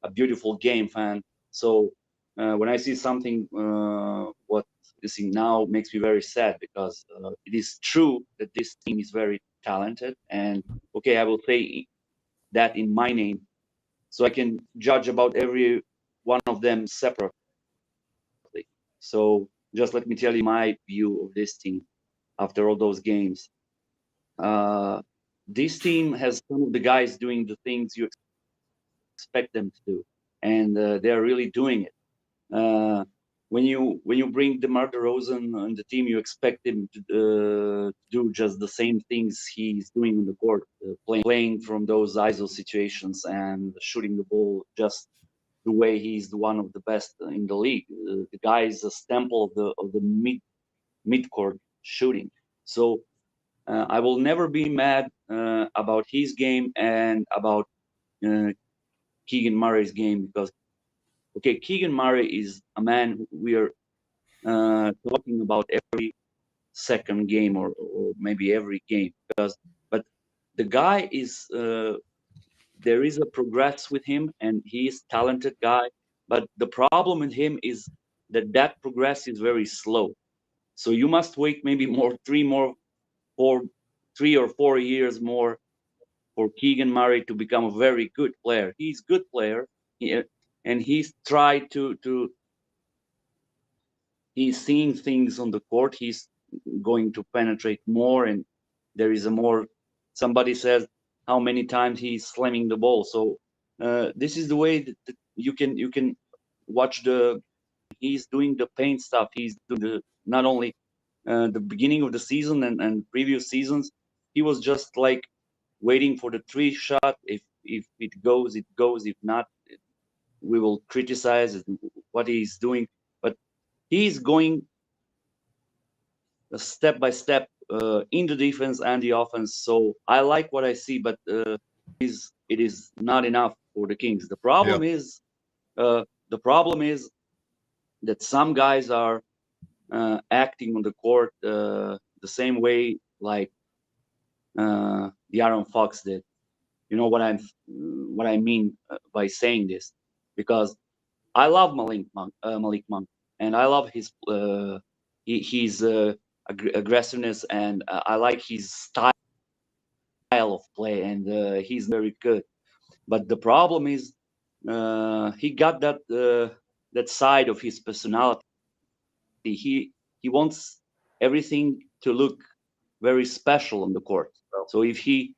a beautiful game fan. So when I see something, what you see now makes me very sad, because it is true that this team is very talented. And okay, I will say that in my name, so I can judge about every one of them separately. So just let me tell you my view of this team after all those games. This team has some of the guys doing the things you expect them to do, and they're really doing it. When you bring DeMar DeRozan on the team, you expect him to do just the same things he's doing on the court, playing from those ISO situations and shooting the ball just the way he's one of the best in the league. The guy is a stample of the mid-court shooting. So I will never be mad about his game and about Keegan Murray's game, because okay, Keegan Murray is a man we are talking about every second game or maybe every game, but the guy is there is a progress with him, and he is talented guy, but the problem with him is that progress is very slow. So you must wait maybe 3 or 4 years more for Keegan Murray to become a very good player. He's a good player, and he's tried to he's seeing things on the court. He's going to penetrate more, and there is a more. Somebody says how many times he's slamming the ball. So this is the way that you can watch he's doing the paint stuff. He's doing not only the beginning of the season and previous seasons. He was just like waiting for the 3 shot. If it goes, it goes. If not, criticize what he's doing, but he's going step by step in the defense and the offense. So I like what I see, but it is not enough for the Kings. The problem is that some guys are acting on the court the same way like the Aaron Fox did. You know what I mean by saying this, because I love Malik Monk, and I love his aggressiveness, and I like his style of play, and he's very good. But the problem is he got that side of his personality. He wants everything to look very special on the court. So if he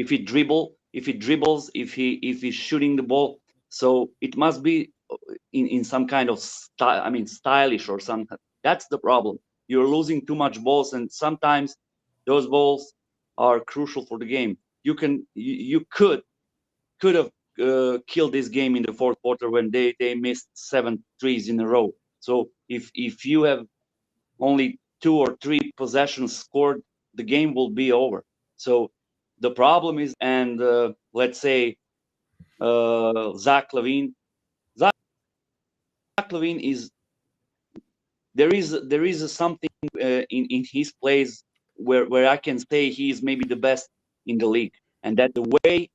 dribbles, if he's shooting the ball, so it must be in some kind of style. I mean, stylish or some. That's the problem. You're losing too much balls, and sometimes those balls are crucial for the game. You could have killed this game in the fourth quarter when they missed 7 threes in a row. So if you have only 2 or 3 possessions scored, the game will be over. So the problem is, and let's say Zach LaVine is there is something in his plays where I can say he is maybe the best in the league, and that the way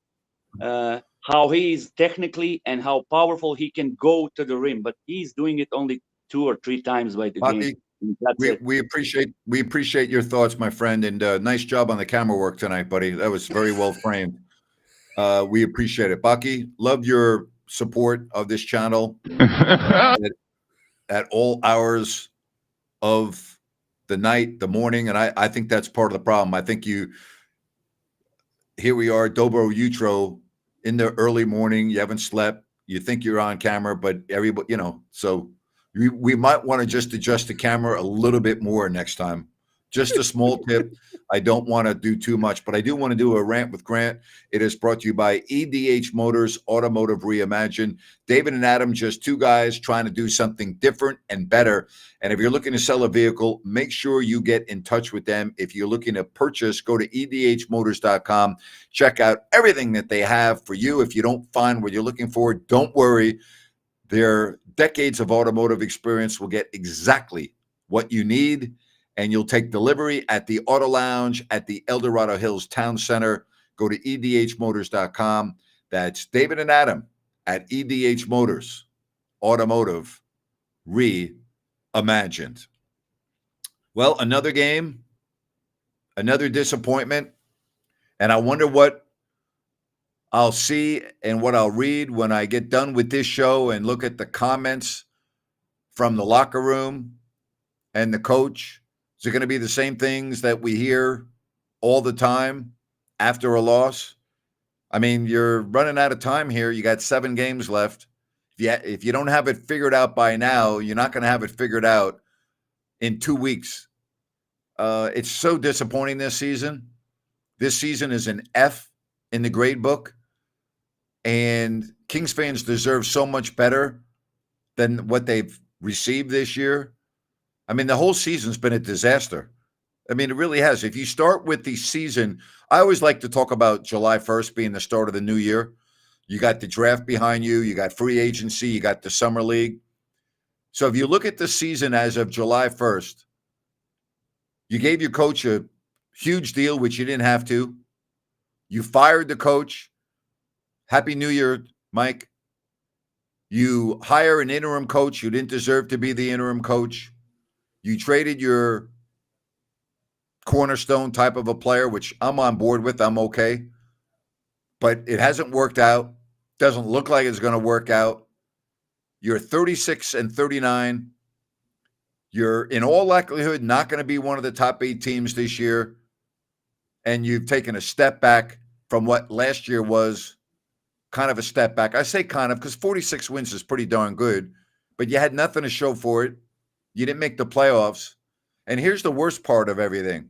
how he is technically and how powerful he can go to the rim, but he's doing it only 2 or 3 times by the game.
We appreciate your thoughts, my friend, and nice job on the camera work tonight, buddy. That was very well framed. We appreciate it. Baki, love your support of this channel at all hours of the night, the morning, and I think that's part of the problem. I think here we are, Dobro Utro, in the early morning. You haven't slept. You think you're on camera, but everybody, so we might want to just adjust the camera a little bit more next time. Just a small tip. I don't want to do too much, but I do want to do a rant with Grant. It is brought to you by EDH Motors, Automotive Reimagined. David and Adam, just 2 guys trying to do something different and better. And if you're looking to sell a vehicle, make sure you get in touch with them. If you're looking to purchase, go to edhmotors.com. Check out everything that they have for you. If you don't find what you're looking for, don't worry. Their decades of automotive experience will get exactly what you need, and you'll take delivery at the Auto Lounge at the El Dorado Hills Town Center. Go to edhmotors.com. That's David and Adam at EDH Motors, Automotive Reimagined. Well, another game, another disappointment, and I wonder what I'll see and what I'll read when I get done with this show and look at the comments from the locker room and the coach. Is it going to be the same things that we hear all the time after a loss? I mean, you're running out of time here. You got 7 games left. If you don't have it figured out by now, you're not going to have it figured out in 2 weeks. It's so disappointing this season. This season is an F in the grade book. And Kings fans deserve so much better than what they've received this year. I mean, the whole season's been a disaster. I mean, it really has. If you start with the season, I always like to talk about July 1st being the start of the new year. You got the draft behind you. You got free agency. You got the summer league. So if you look at the season as of July 1st, you gave your coach a huge deal, which you didn't have to. You fired the coach. Happy New Year, Mike. You hire an interim coach who didn't deserve to be the interim coach. You traded your cornerstone type of a player, which I'm on board with. I'm okay. But it hasn't worked out. Doesn't look like it's going to work out. You're 36-39. You're in all likelihood not going to be one of the top 8 teams this year. And you've taken a step back from what last year was kind of a step back. I say kind of because 46 wins is pretty darn good, but you had nothing to show for it. You didn't make the playoffs. And here's the worst part of everything.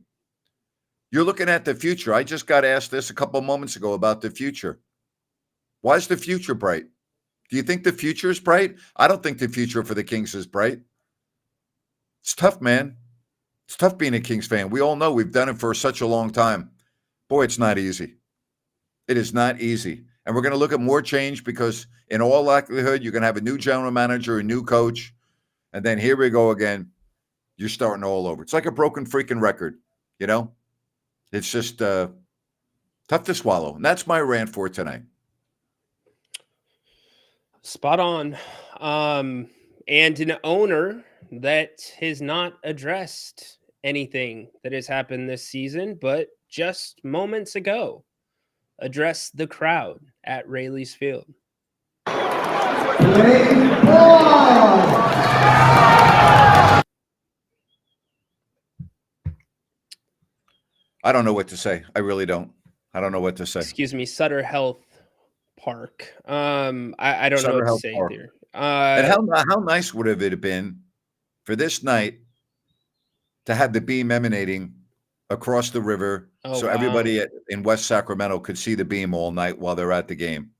You're looking at the future. I just got asked this a couple of moments ago about the future. Why is the future bright? Do you think the future is bright? I don't think the future for the Kings is bright. It's tough, man. It's tough being a Kings fan. We all know we've done it for such a long time. Boy, it's not easy. It is not easy. And we're going to look at more change because in all likelihood, you're going to have a new general manager, a new coach. And then here we go again. You're starting all over. It's like a broken freaking record, you know? It's just tough to swallow. And that's my rant for tonight.
Spot on. And an owner that has not addressed anything that has happened this season, but just moments ago addressed the crowd at Rayleigh's Field.
I don't know what to say. I really don't. I don't know what to say.
Excuse me, Sutter Health Park. I don't know what to say there.
And how nice would it have been for this night to have the beam emanating across the river so everybody in West Sacramento could see the beam all night while they're at the game?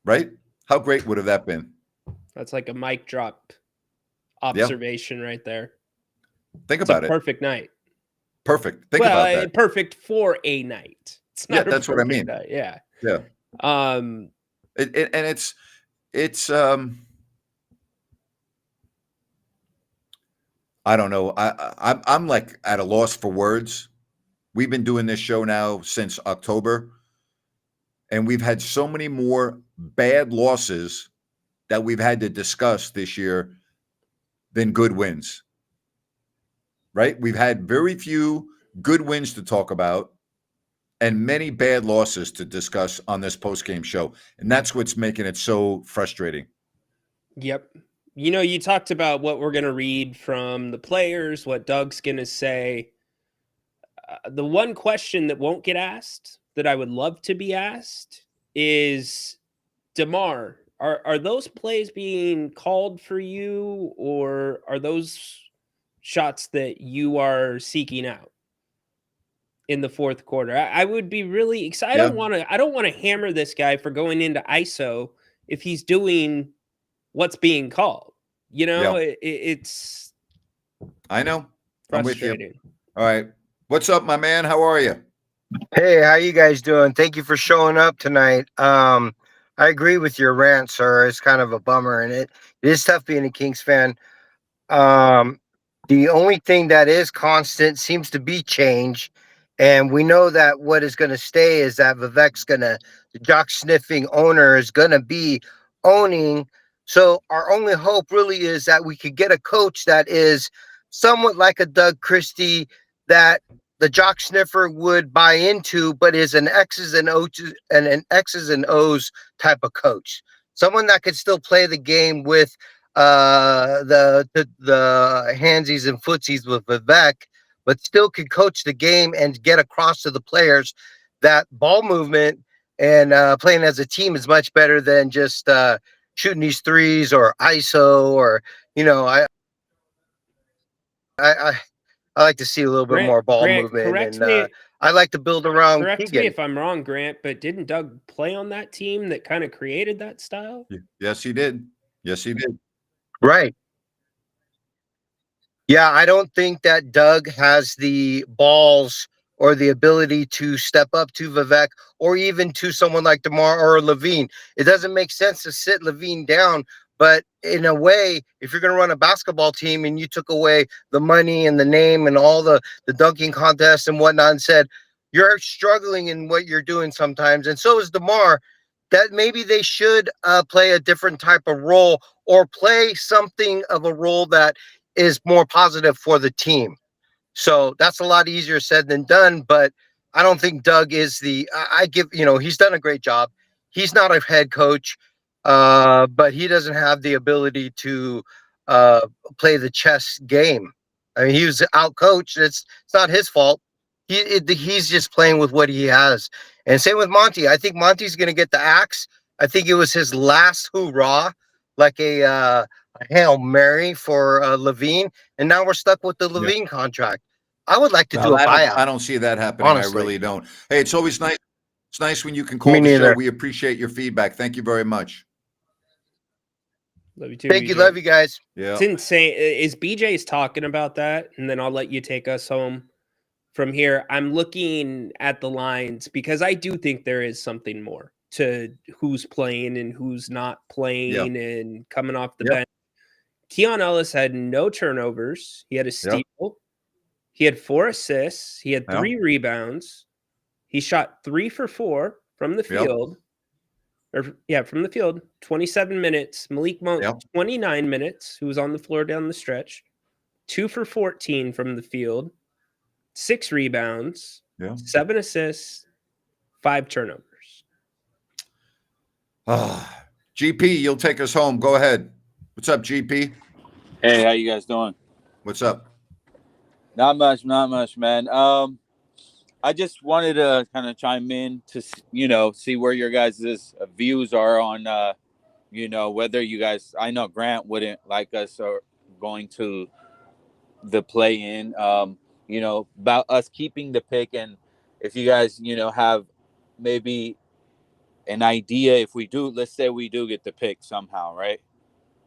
Right? How great would have that been?
That's like a mic drop observation right there.
Think about it.
Perfect night.
Perfect. Think about that.
Perfect for a night. It's not
that's what I mean.
Night. Yeah.
Yeah. And it's I don't know. I'm like at a loss for words. We've been doing this show now since October, and we've had so many more bad losses that we've had to discuss this year than good wins. Right? We've had very few good wins to talk about and many bad losses to discuss on this post-game show. And that's what's making it so frustrating.
Yep. You know, you talked about what we're going to read from the players, what Doug's going to say. The one question that won't get asked that I would love to be asked is, DeMar, are those plays being called for you, or are those shots that you are seeking out in the fourth quarter? I would be really excited.
Yeah.
I don't want to hammer this guy for going into ISO if he's doing what's being called. You know, it's
I know. I'm with you.
frustrating.
All right. What's up, my man? How are you?
Hey, how you guys doing? Thank you for showing up tonight. I agree with your rant, sir. It's kind of a bummer, and it is tough being a Kings fan. The only thing that is constant seems to be change. And we know that what is going to stay is that Vivek's the jock sniffing owner is going to be owning. So our only hope really is that we could get a coach that is somewhat like a Doug Christie that the jock sniffer would buy into, but is an X's and O's type of coach. Someone that could still play the game with the handsies and footsies with Vivek, but still could coach the game and get across to the players that ball movement and playing as a team is much better than just shooting these threes or ISO or, you know, I like to see a little bit more ball movement, and I like to build around.
Correct me if I'm wrong, Grant, but didn't Doug play on that team that kind of created that style?
Yes, he did. Yes, he did.
Right. Yeah, I don't think that Doug has the balls or the ability to step up to Vivek or even to someone like DeMar or Levine. It doesn't make sense to sit Levine down. But in a way, if you're going to run a basketball team and you took away the money and the name and all the dunking contests and whatnot and said, you're struggling in what you're doing sometimes, and so is DeMar, that maybe they should play a different type of role or play something of a role that is more positive for the team. So that's a lot easier said than done, but I don't think Doug is he's done a great job. He's not a head coach. But he doesn't have the ability to play the chess game. I mean, he was out coached. It's not his fault. He's just playing with what he has. And same with Monty. I think Monty's going to get the axe. I think it was his last hoorah, like a Hail Mary for Levine. And now we're stuck with the Levine contract. I would like to do a buyout.
I don't see that happening. Honestly. I really don't. Hey, it's always nice It's nice when you can call
Me
the show.
neither.
We appreciate your feedback. Thank you very much.
Love you too.
Thank you.
BJ.
Love you guys.
Yeah.
It's insane. Is BJ's talking about that, and then I'll let you take us home from here. I'm looking at the lines because I do think there is something more to who's playing and who's not playing and coming off the bench. Keon Ellis had no turnovers. He had a steal. He had 4 assists. He had 3 rebounds. He shot 3 for 4 from the field. From the field. 27 minutes. Malik Monk, 29 minutes, who was on the floor down the stretch. 2 for 14 from the field. 6 rebounds. 7 assists. 5 turnovers.
GP, you'll take us home. Go ahead. What's up, GP?
Hey, how you guys doing?
What's up?
Not much, man. I just wanted to kind of chime in to, see where your guys' views are on, whether you guys, I know Grant wouldn't like us or going to the play-in, about us keeping the pick, and if you guys, have maybe an idea if we do, let's say we do get the pick somehow, right?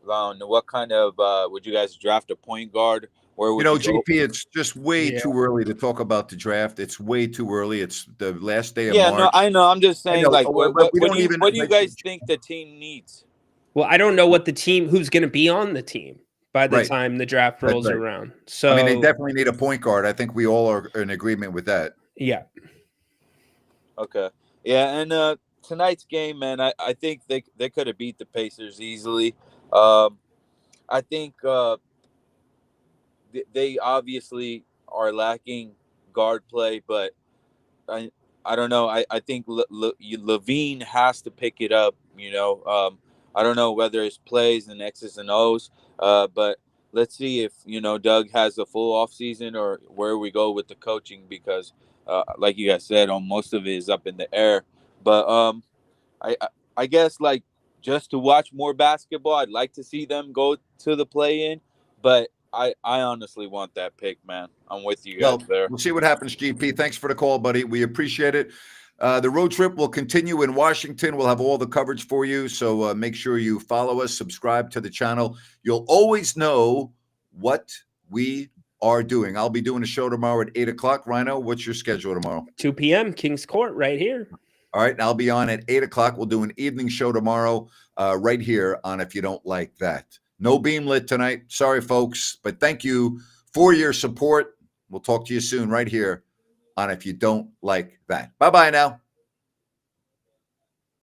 What kind of would you guys draft a point guard? Where would
GP, it's just way too early to talk about the draft. It's way too early. It's the last day of March.
No, I know. I'm just saying, what do you guys think the team needs?
Well, I don't know what who's going to be on the team by the time the draft rolls around. So
they definitely need a point guard. I think we all are in agreement with that.
Yeah.
Okay. Yeah, and tonight's game, man, I think they could have beat the Pacers easily. I think they obviously are lacking guard play, but I don't know. I think Levine has to pick it up. I don't know whether it's plays and X's and O's, but let's see if Doug has a full off season or where we go with the coaching, because like you guys said, most of it is up in the air. But I guess just to watch more basketball, I'd like to see them go to the play-in, but I honestly want that pick, man. I'm with you guys there.
We'll see what happens, GP. Thanks for the call, buddy. We appreciate it. The road trip will continue in Washington. We'll have all the coverage for you, so make sure you follow us, subscribe to the channel. You'll always know what we are doing. I'll be doing a show tomorrow at 8 o'clock. Ryno, what's your schedule tomorrow?
2 p.m. King's Court right here.
All right, and I'll be on at 8 o'clock. We'll do an evening show tomorrow right here on If You Don't Like That. No beam lit tonight. Sorry, folks, but thank you for your support. We'll talk to you soon right here on If You Don't Like That. Bye-bye now.